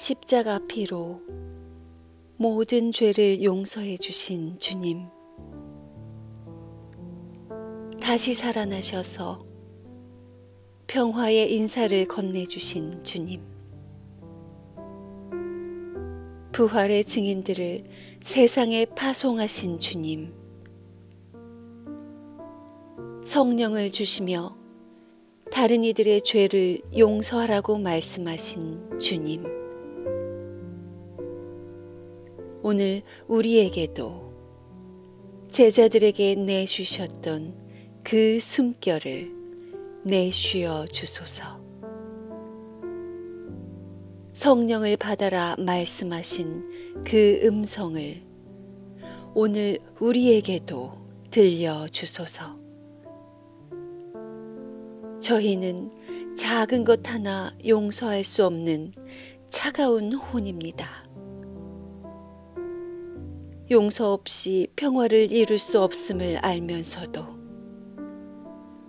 십자가 피로 모든 죄를 용서해 주신 주님, 다시 살아나셔서 평화의 인사를 건네주신 주님, 부활의 증인들을 세상에 파송하신 주님, 성령을 주시며 다른 이들의 죄를 용서하라고 말씀하신 주님, 오늘 우리에게도 제자들에게 내주셨던 그 숨결을 내쉬어 주소서. 성령을 받아라 말씀하신 그 음성을 오늘 우리에게도 들려 주소서. 저희는 작은 것 하나 용서할 수 없는 차가운 혼입니다. 용서 없이 평화를 이룰 수 없음을 알면서도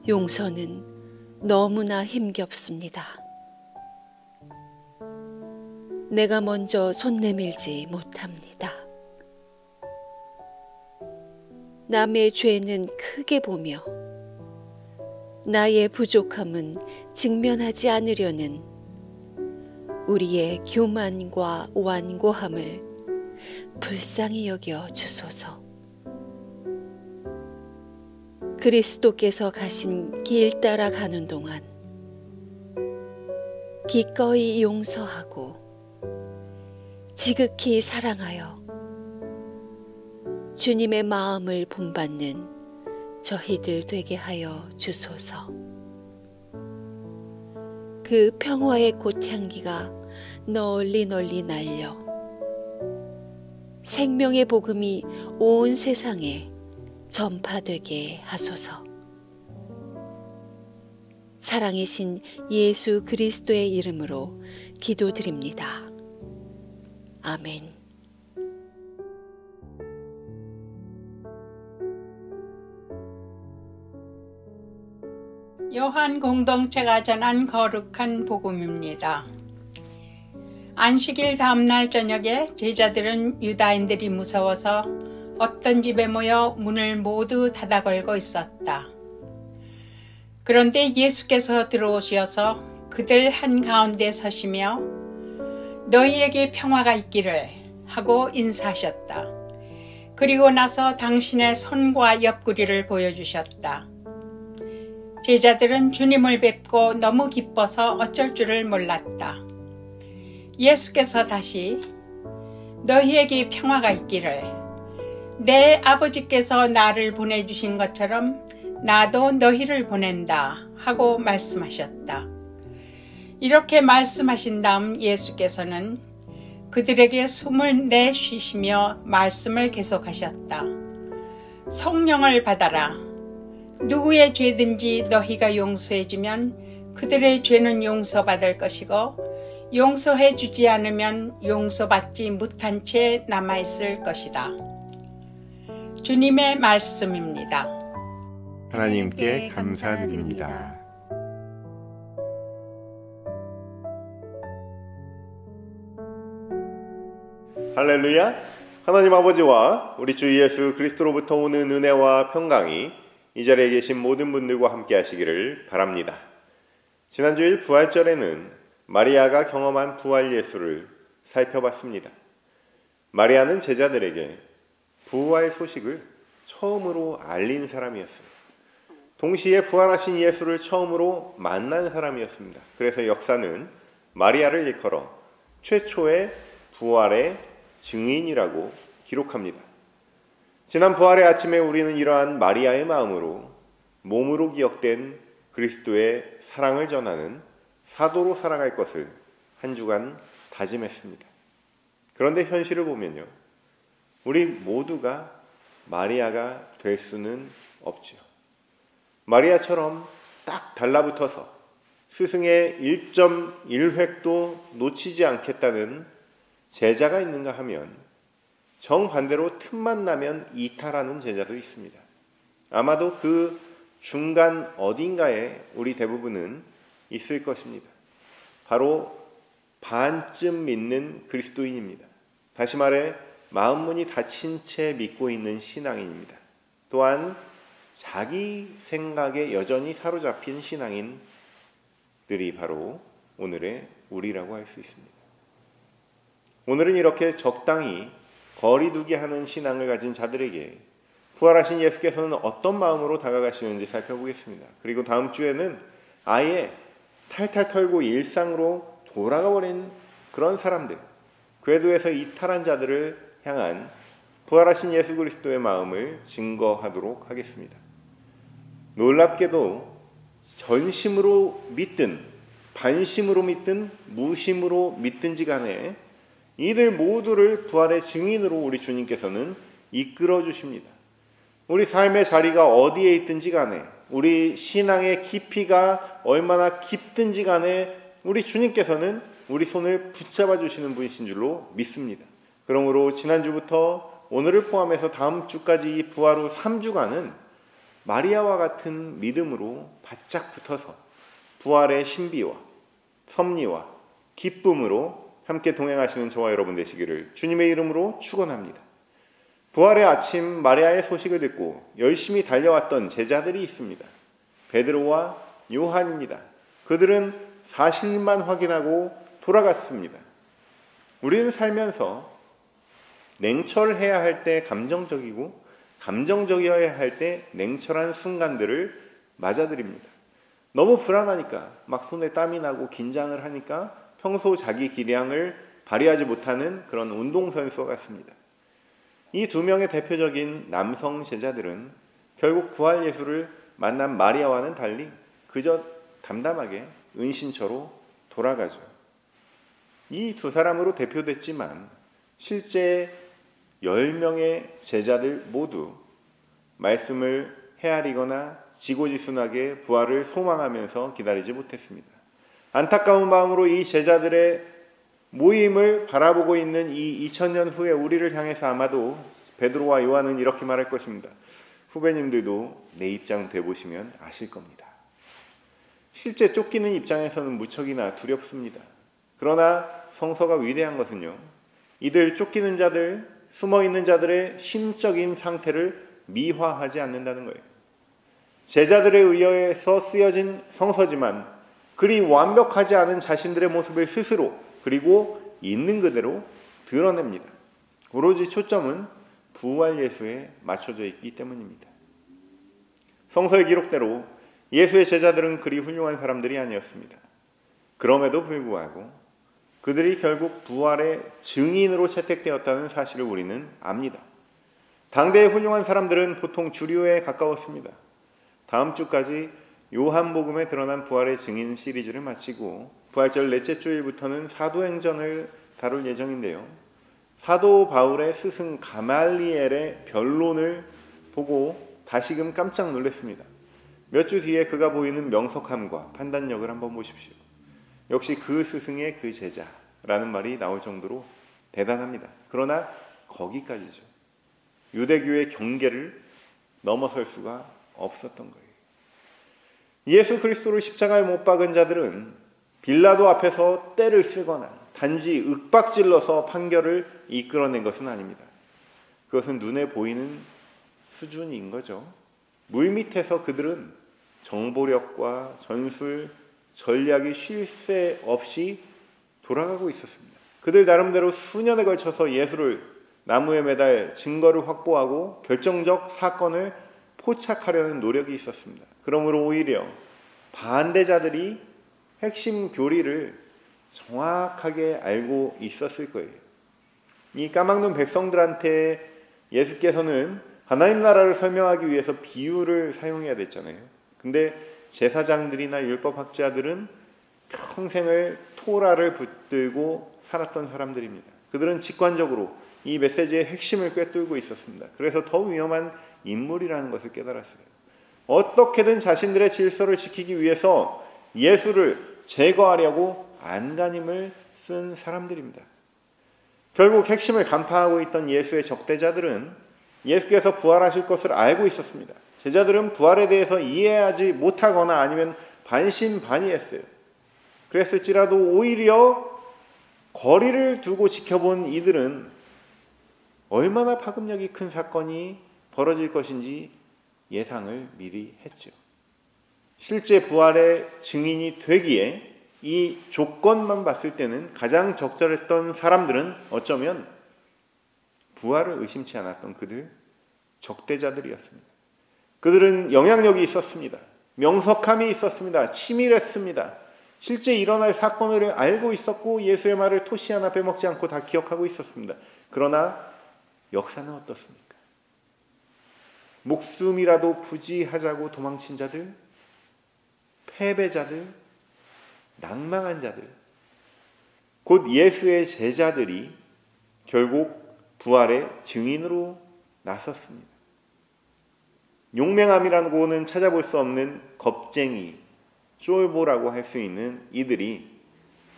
용서는 너무나 힘겹습니다. 내가 먼저 손 내밀지 못합니다. 남의 죄는 크게 보며 나의 부족함은 직면하지 않으려는 우리의 교만과 완고함을 불쌍히 여겨 주소서. 그리스도께서 가신 길 따라 가는 동안 기꺼이 용서하고 지극히 사랑하여 주님의 마음을 본받는 저희들 되게 하여 주소서. 그 평화의 꽃향기가 널리 널리 날려 생명의 복음이 온 세상에 전파되게 하소서. 사랑이신 예수 그리스도의 이름으로 기도드립니다. 아멘. 요한 공동체가 전한 거룩한 복음입니다. 안식일 다음날 저녁에 제자들은 유다인들이 무서워서 어떤 집에 모여 문을 모두 닫아 걸고 있었다. 그런데 예수께서 들어오셔서 그들 한가운데 서시며 너희에게 평화가 있기를 하고 인사하셨다. 그리고 나서 당신의 손과 옆구리를 보여주셨다. 제자들은 주님을 뵙고 너무 기뻐서 어쩔 줄을 몰랐다. 예수께서 다시 너희에게 평화가 있기를, 내 아버지께서 나를 보내주신 것처럼 나도 너희를 보낸다 하고 말씀하셨다. 이렇게 말씀하신 다음 예수께서는 그들에게 숨을 내쉬시며 말씀을 계속하셨다. 성령을 받아라. 누구의 죄든지 너희가 용서해주면 그들의 죄는 용서받을 것이고 용서해주지 않으면 용서받지 못한 채 남아있을 것이다. 주님의 말씀입니다. 하나님께 감사드립니다. 할렐루야! 하나님 아버지와 우리 주 예수 그리스도로부터 오는 은혜와 평강이 이 자리에 계신 모든 분들과 함께 하시기를 바랍니다. 지난주일 부활절에는 마리아가 경험한 부활 예수를 살펴봤습니다. 마리아는 제자들에게 부활 소식을 처음으로 알린 사람이었습니다. 동시에 부활하신 예수를 처음으로 만난 사람이었습니다. 그래서 역사는 마리아를 일컬어 최초의 부활의 증인이라고 기록합니다. 지난 부활의 아침에 우리는 이러한 마리아의 마음으로 몸으로 기억된 그리스도의 사랑을 전하는 사도로 살아갈 것을 한 주간 다짐했습니다. 그런데 현실을 보면요, 우리 모두가 마리아가 될 수는 없죠. 마리아처럼 딱 달라붙어서 스승의 1.1획도 놓치지 않겠다는 제자가 있는가 하면 정반대로 틈만 나면 이탈하는 제자도 있습니다. 아마도 그 중간 어딘가에 우리 대부분은 있을 것입니다. 바로 반쯤 믿는 그리스도인입니다. 다시 말해 마음문이 닫힌 채 믿고 있는 신앙인입니다. 또한 자기 생각에 여전히 사로잡힌 신앙인들이 바로 오늘의 우리라고 할 수 있습니다. 오늘은 이렇게 적당히 거리두기 하는 신앙을 가진 자들에게 부활하신 예수께서는 어떤 마음으로 다가가시는지 살펴보겠습니다. 그리고 다음 주에는 아예 탈탈 털고 일상으로 돌아가 버린 그런 사람들, 궤도에서 이탈한 자들을 향한 부활하신 예수 그리스도의 마음을 증거하도록 하겠습니다. 놀랍게도 전심으로 믿든 반심으로 믿든 무심으로 믿든지 간에 이들 모두를 부활의 증인으로 우리 주님께서는 이끌어 주십니다. 우리 삶의 자리가 어디에 있든지 간에, 우리 신앙의 깊이가 얼마나 깊든지 간에 우리 주님께서는 우리 손을 붙잡아 주시는 분이신 줄로 믿습니다. 그러므로 지난주부터 오늘을 포함해서 다음 주까지 이 부활 후 3주간은 마리아와 같은 믿음으로 바짝 붙어서 부활의 신비와 섭리와 기쁨으로 함께 동행하시는 저와 여러분 되시기를 주님의 이름으로 축원합니다. 부활의 아침 마리아의 소식을 듣고 열심히 달려왔던 제자들이 있습니다. 베드로와 요한입니다. 그들은 사실만 확인하고 돌아갔습니다. 우리는 살면서 냉철해야 할 때 감정적이고 감정적이어야 할 때 냉철한 순간들을 맞아들입니다. 너무 불안하니까 막 손에 땀이 나고 긴장을 하니까 평소 자기 기량을 발휘하지 못하는 그런 운동선수와 같습니다. 이 두 명의 대표적인 남성 제자들은 결국 부활 예수를 만난 마리아와는 달리 그저 담담하게 은신처로 돌아가죠. 이 두 사람으로 대표됐지만 실제 10명의 제자들 모두 말씀을 헤아리거나 지고지순하게 부활을 소망하면서 기다리지 못했습니다. 안타까운 마음으로 이 제자들의 모임을 바라보고 있는 이 2000년 후에 우리를 향해서 아마도 베드로와 요한은 이렇게 말할 것입니다. 후배님들도 내 입장 돼보시면 아실 겁니다. 실제 쫓기는 입장에서는 무척이나 두렵습니다. 그러나 성서가 위대한 것은요, 이들 쫓기는 자들, 숨어있는 자들의 심적인 상태를 미화하지 않는다는 거예요. 제자들에 의해서 쓰여진 성서지만 그리 완벽하지 않은 자신들의 모습을 스스로 그리고 있는 그대로 드러냅니다. 오로지 초점은 부활 예수에 맞춰져 있기 때문입니다. 성서의 기록대로 예수의 제자들은 그리 훌륭한 사람들이 아니었습니다. 그럼에도 불구하고 그들이 결국 부활의 증인으로 채택되었다는 사실을 우리는 압니다. 당대의 훌륭한 사람들은 보통 주류에 가까웠습니다. 다음 주까지 요한복음에 드러난 부활의 증인 시리즈를 마치고 부활절 넷째 주일부터는 사도행전을 다룰 예정인데요. 사도 바울의 스승 가말리엘의 변론을 보고 다시금 깜짝 놀랐습니다. 몇 주 뒤에 그가 보이는 명석함과 판단력을 한번 보십시오. 역시 그 스승의 그 제자라는 말이 나올 정도로 대단합니다. 그러나 거기까지죠. 유대교의 경계를 넘어설 수가 없었던 거예요. 예수 그리스도를 십자가에 못 박은 자들은 빌라도 앞에서 떼를 쓰거나 단지 윽박질러서 판결을 이끌어낸 것은 아닙니다. 그것은 눈에 보이는 수준인 거죠. 물밑에서 그들은 정보력과 전술, 전략이 쉴 새 없이 돌아가고 있었습니다. 그들 나름대로 수년에 걸쳐서 예수를 나무에 매달 증거를 확보하고 결정적 사건을 포착하려는 노력이 있었습니다. 그러므로 오히려 반대자들이 핵심 교리를 정확하게 알고 있었을 거예요. 이 까막눈 백성들한테 예수께서는 하나님 나라를 설명하기 위해서 비유를 사용해야 됐잖아요. 근데 제사장들이나 율법학자들은 평생을 토라를 붙들고 살았던 사람들입니다. 그들은 직관적으로 이 메시지의 핵심을 꿰뚫고 있었습니다. 그래서 더 위험한 인물이라는 것을 깨달았어요. 어떻게든 자신들의 질서를 지키기 위해서 예수를 제거하려고 안간힘을 쓴 사람들입니다. 결국 핵심을 간파하고 있던 예수의 적대자들은 예수께서 부활하실 것을 알고 있었습니다. 제자들은 부활에 대해서 이해하지 못하거나 아니면 반신반의했어요. 그랬을지라도 오히려 거리를 두고 지켜본 이들은 얼마나 파급력이 큰 사건이 벌어질 것인지 예상을 미리 했죠. 실제 부활의 증인이 되기에 이 조건만 봤을 때는 가장 적절했던 사람들은 어쩌면 부활을 의심치 않았던 그들 적대자들이었습니다. 그들은 영향력이 있었습니다. 명석함이 있었습니다. 치밀했습니다. 실제 일어날 사건을 알고 있었고 예수의 말을 토시 하나 빼먹지 않고 다 기억하고 있었습니다. 그러나 역사는 어떻습니까? 목숨이라도 부지하자고 도망친 자들, 패배자들, 낭망한 자들, 곧 예수의 제자들이 결국 부활의 증인으로 나섰습니다. 용맹함이라고는 찾아볼 수 없는 겁쟁이, 쫄보라고 할 수 있는 이들이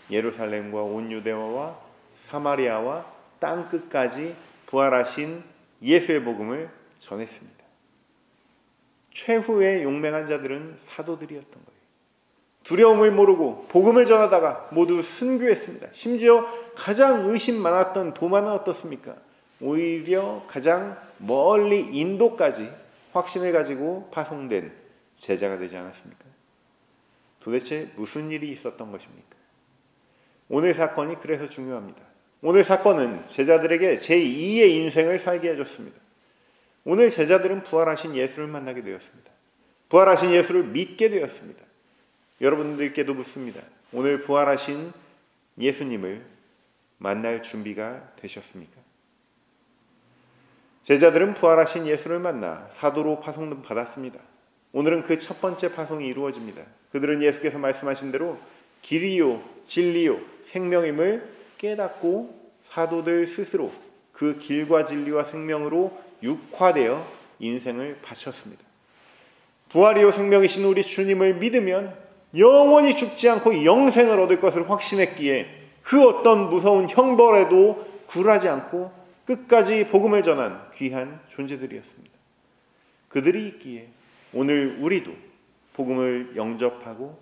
예루살렘과 온 유대와와 사마리아와 땅끝까지 부활하신 예수의 복음을 전했습니다. 최후의 용맹한 자들은 사도들이었던 거예요. 두려움을 모르고 복음을 전하다가 모두 순교했습니다. 심지어 가장 의심 많았던 도마는 어떻습니까? 오히려 가장 멀리 인도까지 확신을 가지고 파송된 제자가 되지 않았습니까? 도대체 무슨 일이 있었던 것입니까? 오늘 사건이 그래서 중요합니다. 오늘 사건은 제자들에게 제2의 인생을 살게 해줬습니다. 오늘 제자들은 부활하신 예수를 만나게 되었습니다. 부활하신 예수를 믿게 되었습니다. 여러분들께도 묻습니다. 오늘 부활하신 예수님을 만날 준비가 되셨습니까? 제자들은 부활하신 예수를 만나 사도로 파송받았습니다. 오늘은 그 첫 번째 파송이 이루어집니다. 그들은 예수께서 말씀하신 대로 길이요 진리요 생명임을 깨닫고 사도들 스스로 그 길과 진리와 생명으로 육화되어 인생을 바쳤습니다. 부활이요 생명이신 우리 주님을 믿으면 영원히 죽지 않고 영생을 얻을 것을 확신했기에 그 어떤 무서운 형벌에도 굴하지 않고 끝까지 복음을 전한 귀한 존재들이었습니다. 그들이 있기에 오늘 우리도 복음을 영접하고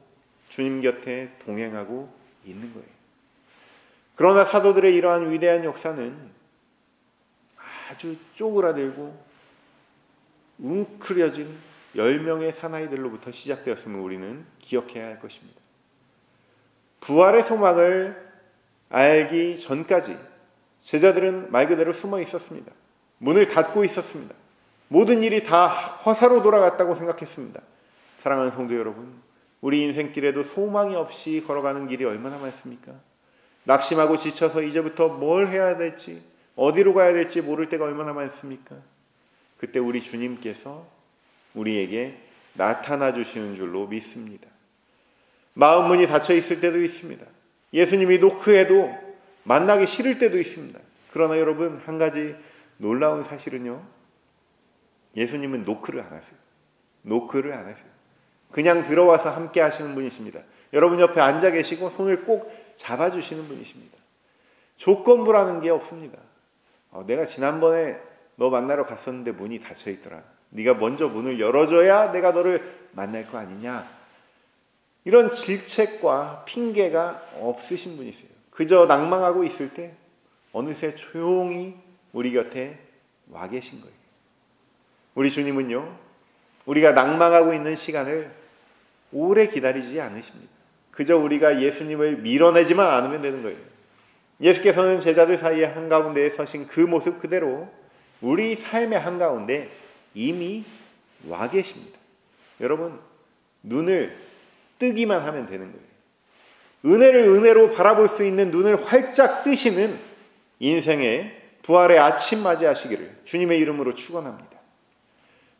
주님 곁에 동행하고 있는 거예요. 그러나 사도들의 이러한 위대한 역사는 아주 쪼그라들고 웅크려진 10명의 사나이들로부터 시작되었음을 우리는 기억해야 할 것입니다. 부활의 소망을 알기 전까지 제자들은 말 그대로 숨어 있었습니다. 문을 닫고 있었습니다. 모든 일이 다 허사로 돌아갔다고 생각했습니다. 사랑하는 성도 여러분, 우리 인생길에도 소망이 없이 걸어가는 길이 얼마나 많습니까? 낙심하고 지쳐서 이제부터 뭘 해야 될지, 어디로 가야 될지 모를 때가 얼마나 많습니까? 그때 우리 주님께서 우리에게 나타나 주시는 줄로 믿습니다. 마음 문이 닫혀 있을 때도 있습니다. 예수님이 노크해도 만나기 싫을 때도 있습니다. 그러나 여러분, 한 가지 놀라운 사실은요, 예수님은 노크를 안 하세요. 노크를 안 하세요. 그냥 들어와서 함께 하시는 분이십니다. 여러분 옆에 앉아 계시고 손을 꼭 잡아주시는 분이십니다. 조건부라는 게 없습니다. 내가 지난번에 너 만나러 갔었는데 문이 닫혀 있더라. 네가 먼저 문을 열어줘야 내가 너를 만날 거 아니냐. 이런 질책과 핑계가 없으신 분이세요. 그저 낭망하고 있을 때 어느새 조용히 우리 곁에 와 계신 거예요. 우리 주님은요, 우리가 낭망하고 있는 시간을 오래 기다리지 않으십니다. 그저 우리가 예수님을 밀어내지만 않으면 되는 거예요. 예수께서는 제자들 사이에 한가운데에 서신 그 모습 그대로 우리 삶의 한가운데 이미 와 계십니다. 여러분, 눈을 뜨기만 하면 되는 거예요. 은혜를 은혜로 바라볼 수 있는 눈을 활짝 뜨시는 인생의 부활의 아침 맞이하시기를 주님의 이름으로 축원합니다.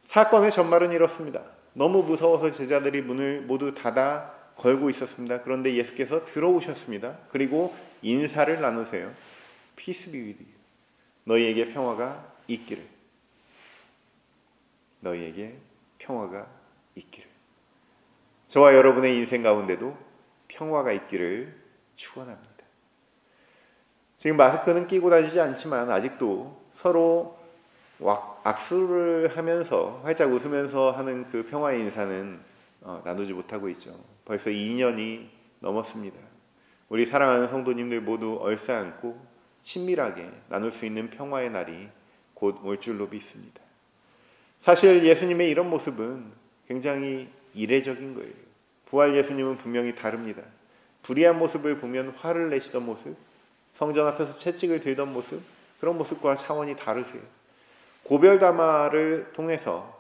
사건의 전말은 이렇습니다. 너무 무서워서 제자들이 문을 모두 닫아 걸고 있었습니다. 그런데 예수께서 들어오셨습니다. 그리고 인사를 나누세요. Peace be with you. 너희에게 평화가 있기를. 너희에게 평화가 있기를. 저와 여러분의 인생 가운데도 평화가 있기를 축원합니다. 지금 마스크는 끼고 다니지 않지만 아직도 서로 악수를 하면서 활짝 웃으면서 하는 그 평화의 인사는 나누지 못하고 있죠. 벌써 2년이 넘었습니다. 우리 사랑하는 성도님들 모두 얼싸안고 친밀하게 나눌 수 있는 평화의 날이 곧 올 줄로 믿습니다. 사실 예수님의 이런 모습은 굉장히 이례적인 거예요. 부활 예수님은 분명히 다릅니다. 불의한 모습을 보면 화를 내시던 모습, 성전 앞에서 채찍을 들던 모습, 그런 모습과 차원이 다르세요. 고별담화를 통해서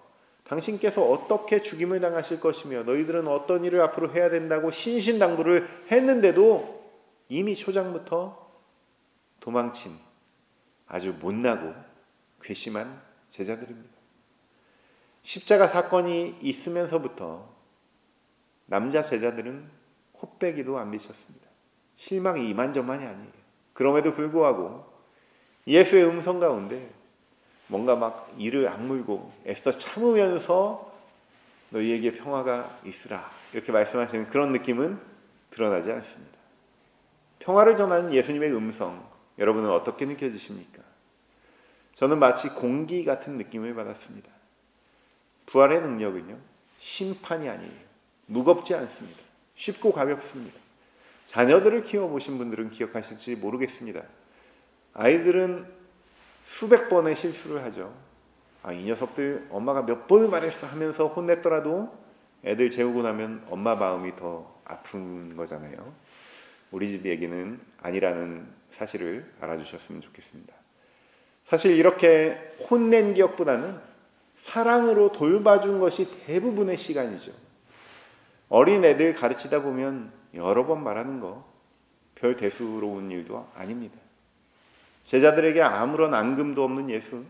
당신께서 어떻게 죽임을 당하실 것이며 너희들은 어떤 일을 앞으로 해야 된다고 신신당부를 했는데도 이미 초장부터 도망친 아주 못나고 괘씸한 제자들입니다. 십자가 사건이 있으면서부터 남자 제자들은 코빼기도 안 비쳤습니다. 실망이 이만저만이 아니에요. 그럼에도 불구하고 예수의 음성 가운데 뭔가 막 이를 악물고 애써 참으면서 너희에게 평화가 있으라 이렇게 말씀하시는 그런 느낌은 드러나지 않습니다. 평화를 전하는 예수님의 음성, 여러분은 어떻게 느껴지십니까? 저는 마치 공기 같은 느낌을 받았습니다. 부활의 능력은요, 심판이 아니에요. 무겁지 않습니다. 쉽고 가볍습니다. 자녀들을 키워보신 분들은 기억하실지 모르겠습니다. 아이들은 수백 번의 실수를 하죠. 이 녀석들 엄마가 몇 번을 말했어 하면서 혼냈더라도 애들 재우고 나면 엄마 마음이 더 아픈 거잖아요. 우리 집 얘기는 아니라는 사실을 알아주셨으면 좋겠습니다. 사실 이렇게 혼낸 기억보다는 사랑으로 돌봐준 것이 대부분의 시간이죠. 어린 애들 가르치다 보면 여러 번 말하는 거 별 대수로운 일도 아닙니다. 제자들에게 아무런 앙금도 없는 예수,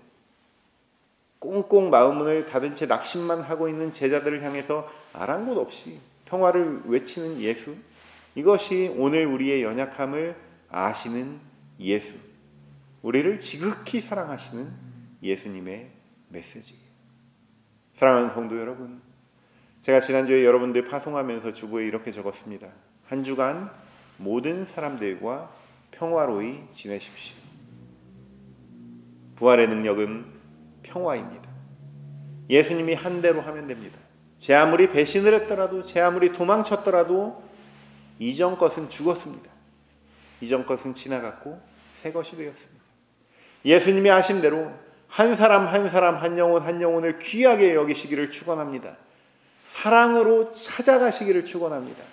꽁꽁 마음문을 닫은 채 낙심만 하고 있는 제자들을 향해서 아랑곳 없이 평화를 외치는 예수, 이것이 오늘 우리의 연약함을 아시는 예수, 우리를 지극히 사랑하시는 예수님의 메시지예요. 사랑하는 성도 여러분, 제가 지난주에 여러분들 파송하면서 주보에 이렇게 적었습니다. 한 주간 모든 사람들과 평화로이 지내십시오. 부활의 능력은 평화입니다. 예수님이 한 대로 하면 됩니다. 제 아무리 배신을 했더라도, 제 아무리 도망쳤더라도 이전 것은 죽었습니다. 이전 것은 지나갔고 새 것이 되었습니다. 예수님이 하신 대로 한 사람 한 사람 한 영혼 한 영혼을 귀하게 여기시기를 축원합니다. 사랑으로 찾아가시기를 축원합니다.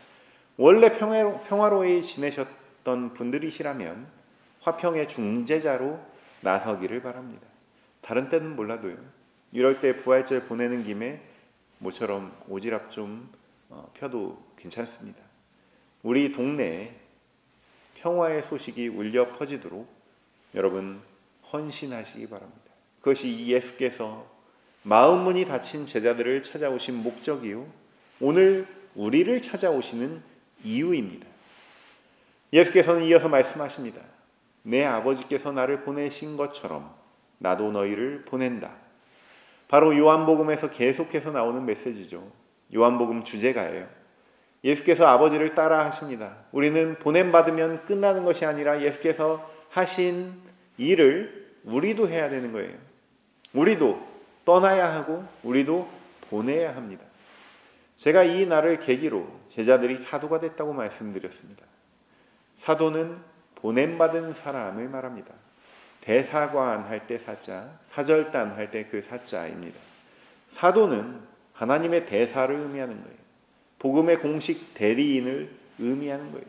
원래 평화로이 지내셨던 분들이시라면 화평의 중재자로 나서기를 바랍니다. 다른 때는 몰라도요. 이럴 때 부활절 보내는 김에 모처럼 오지랖 좀 펴도 괜찮습니다. 우리 동네에 평화의 소식이 울려 퍼지도록 여러분 헌신하시기 바랍니다. 그것이 예수께서 마음문이 닫힌 제자들을 찾아오신 목적이요, 오늘 우리를 찾아오시는 이유입니다. 예수께서는 이어서 말씀하십니다. 내 아버지께서 나를 보내신 것처럼 나도 너희를 보낸다. 바로 요한복음에서 계속해서 나오는 메시지죠. 요한복음 주제가예요. 예수께서 아버지를 따라 하십니다. 우리는 보냄받으면 끝나는 것이 아니라 예수께서 하신 일을 우리도 해야 되는 거예요. 우리도 떠나야 하고 우리도 보내야 합니다. 제가 이 날을 계기로 제자들이 사도가 됐다고 말씀드렸습니다. 사도는 보냄받은 사람을 말합니다. 대사관 할 때 사자, 사절단 할 때 그 사자입니다. 사도는 하나님의 대사를 의미하는 거예요. 복음의 공식 대리인을 의미하는 거예요.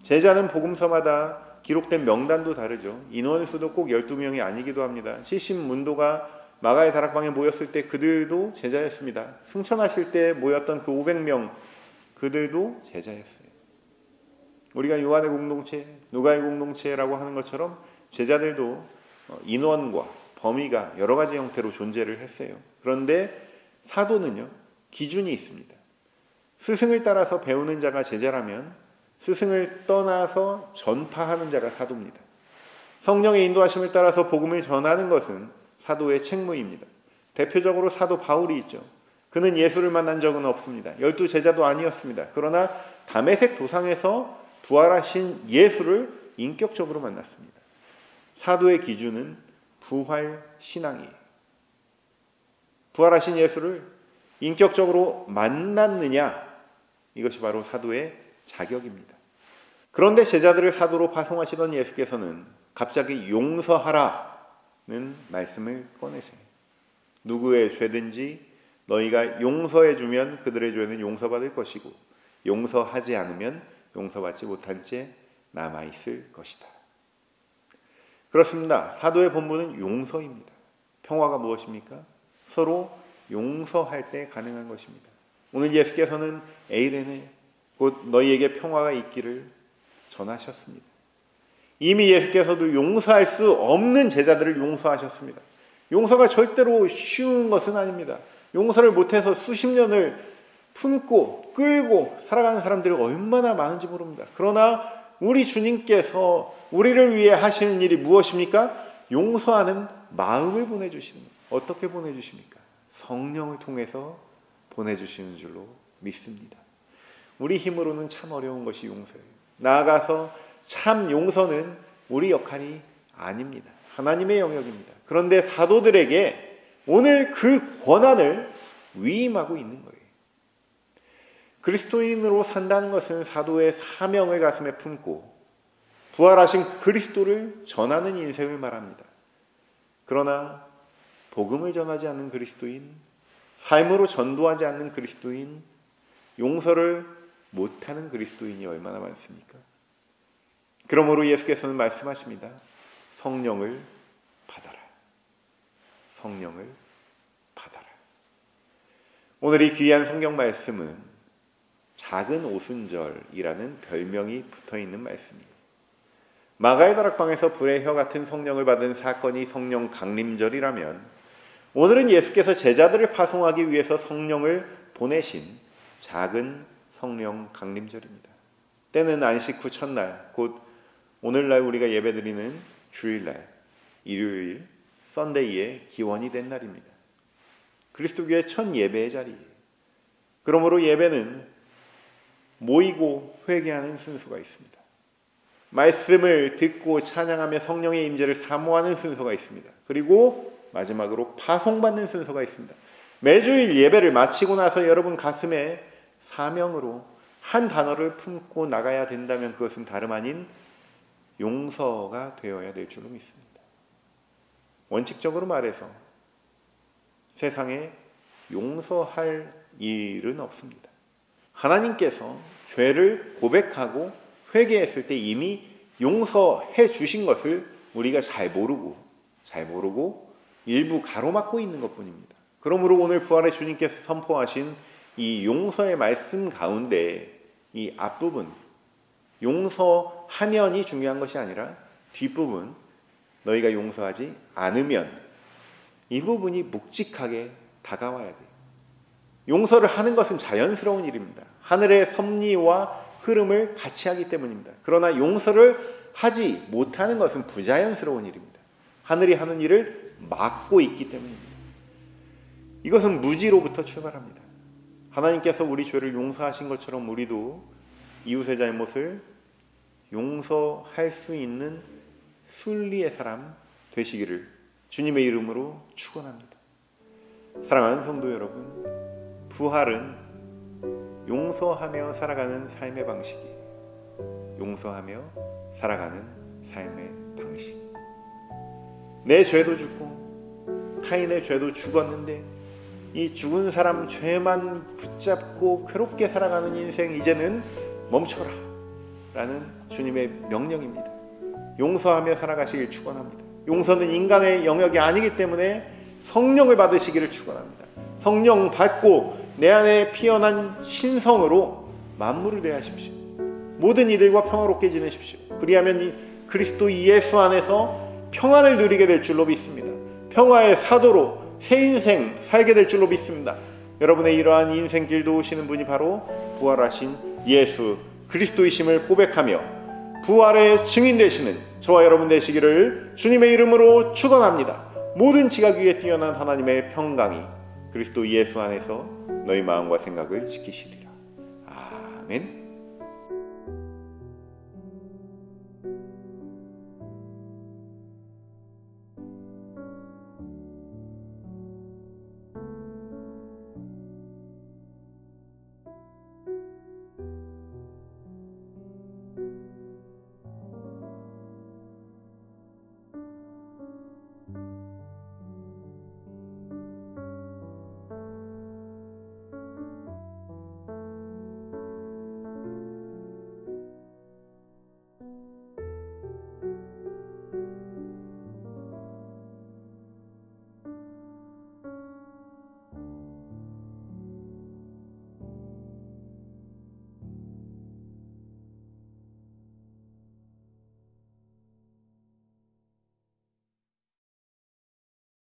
제자는 복음서마다 기록된 명단도 다르죠. 인원수도 꼭 12명이 아니기도 합니다. 70문도가 마가의 다락방에 모였을 때 그들도 제자였습니다. 승천하실 때 모였던 그 500명 그들도 제자였어요. 우리가 요한의 공동체, 누가의 공동체라고 하는 것처럼 제자들도 인원과 범위가 여러 가지 형태로 존재를 했어요. 그런데 사도는요, 기준이 있습니다. 스승을 따라서 배우는 자가 제자라면 스승을 떠나서 전파하는 자가 사도입니다. 성령의 인도하심을 따라서 복음을 전하는 것은 사도의 책무입니다. 대표적으로 사도 바울이 있죠. 그는 예수를 만난 적은 없습니다. 12 제자도 아니었습니다. 그러나 다메섹 도상에서 부활하신 예수를 인격적으로 만났습니다. 사도의 기준은 부활 신앙이에요. 부활하신 예수를 인격적으로 만났느냐, 이것이 바로 사도의 자격입니다. 그런데 제자들을 사도로 파송하시던 예수께서는 갑자기 용서하라는 말씀을 꺼내세요. 누구의 죄든지 너희가 용서해 주면 그들의 죄는 용서받을 것이고 용서하지 않으면 용서받지 못한 채 남아있을 것이다. 그렇습니다. 사도의 본분은 용서입니다. 평화가 무엇입니까? 서로 용서할 때 가능한 것입니다. 오늘 예수께서는 에이레네 곧 너희에게 평화가 있기를 전하셨습니다. 이미 예수께서도 용서할 수 없는 제자들을 용서하셨습니다. 용서가 절대로 쉬운 것은 아닙니다. 용서를 못해서 수십 년을 품고 끌고 살아가는 사람들이 얼마나 많은지 모릅니다. 그러나 우리 주님께서 우리를 위해 하시는 일이 무엇입니까? 용서하는 마음을 보내주시는 거예요. 어떻게 보내주십니까? 성령을 통해서 보내주시는 줄로 믿습니다. 우리 힘으로는 참 어려운 것이 용서예요. 나아가서 참 용서는 우리 역할이 아닙니다. 하나님의 영역입니다. 그런데 사도들에게 오늘 그 권한을 위임하고 있는 거예요. 그리스도인으로 산다는 것은 사도의 사명을 가슴에 품고 부활하신 그리스도를 전하는 인생을 말합니다. 그러나 복음을 전하지 않는 그리스도인, 삶으로 전도하지 않는 그리스도인, 용서를 못하는 그리스도인이 얼마나 많습니까? 그러므로 예수께서는 말씀하십니다. 성령을 받아라. 성령을 받아라. 오늘 이 귀한 성경 말씀은 작은 오순절이라는 별명이 붙어있는 말씀이에요. 마가의 다락방에서 불의 혀 같은 성령을 받은 사건이 성령 강림절이라면 오늘은 예수께서 제자들을 파송하기 위해서 성령을 보내신 작은 성령 강림절입니다. 때는 안식 후 첫날, 곧 오늘날 우리가 예배드리는 주일날, 일요일, 썬데이의 기원이 된 날입니다. 그리스도교의 첫 예배의 자리예요. 그러므로 예배는 모이고 회개하는 순서가 있습니다. 말씀을 듣고 찬양하며 성령의 임재를 사모하는 순서가 있습니다. 그리고 마지막으로 파송받는 순서가 있습니다. 매주일 예배를 마치고 나서 여러분 가슴에 사명으로 한 단어를 품고 나가야 된다면 그것은 다름 아닌 용서가 되어야 될 줄로 믿습니다. 원칙적으로 말해서 세상에 용서할 일은 없습니다. 하나님께서 죄를 고백하고 회개했을 때 이미 용서해 주신 것을 우리가 잘 모르고 일부 가로막고 있는 것뿐입니다. 그러므로 오늘 부활의 주님께서 선포하신 이 용서의 말씀 가운데 이 앞부분, 용서하면이 중요한 것이 아니라 뒷부분, 너희가 용서하지 않으면, 이 부분이 묵직하게 다가와야 돼요. 용서를 하는 것은 자연스러운 일입니다. 하늘의 섭리와 흐름을 같이 하기 때문입니다. 그러나 용서를 하지 못하는 것은 부자연스러운 일입니다. 하늘이 하는 일을 막고 있기 때문입니다. 이것은 무지로부터 출발합니다. 하나님께서 우리 죄를 용서하신 것처럼 우리도 이웃의 잘못을 용서할 수 있는 순리의 사람 되시기를 주님의 이름으로 축원합니다. 사랑하는 성도 여러분, 부활은 용서하며 살아가는 삶의 방식이에요. 용서하며 살아가는 삶의 방식. 내 죄도 죽고 타인의 죄도 죽었는데 이 죽은 사람 죄만 붙잡고 괴롭게 살아가는 인생, 이제는 멈춰라 라는 주님의 명령입니다. 용서하며 살아가시길 축원합니다. 용서는 인간의 영역이 아니기 때문에 성령을 받으시기를 축원합니다. 성령 받고 내 안에 피어난 신성으로 만물을 대하십시오. 모든 이들과 평화롭게 지내십시오. 그리하면 이 그리스도 예수 안에서 평안을 누리게 될 줄로 믿습니다. 평화의 사도로 새 인생 살게 될 줄로 믿습니다. 여러분의 이러한 인생길 도우시는 분이 바로 부활하신 예수 그리스도이심을 고백하며 부활의 증인 되시는 저와 여러분 되시기를 주님의 이름으로 축원합니다. 모든 지각 위에 뛰어난 하나님의 평강이 그리스도 예수 안에서 너희 마음과 생각을 지키시리라. 아멘.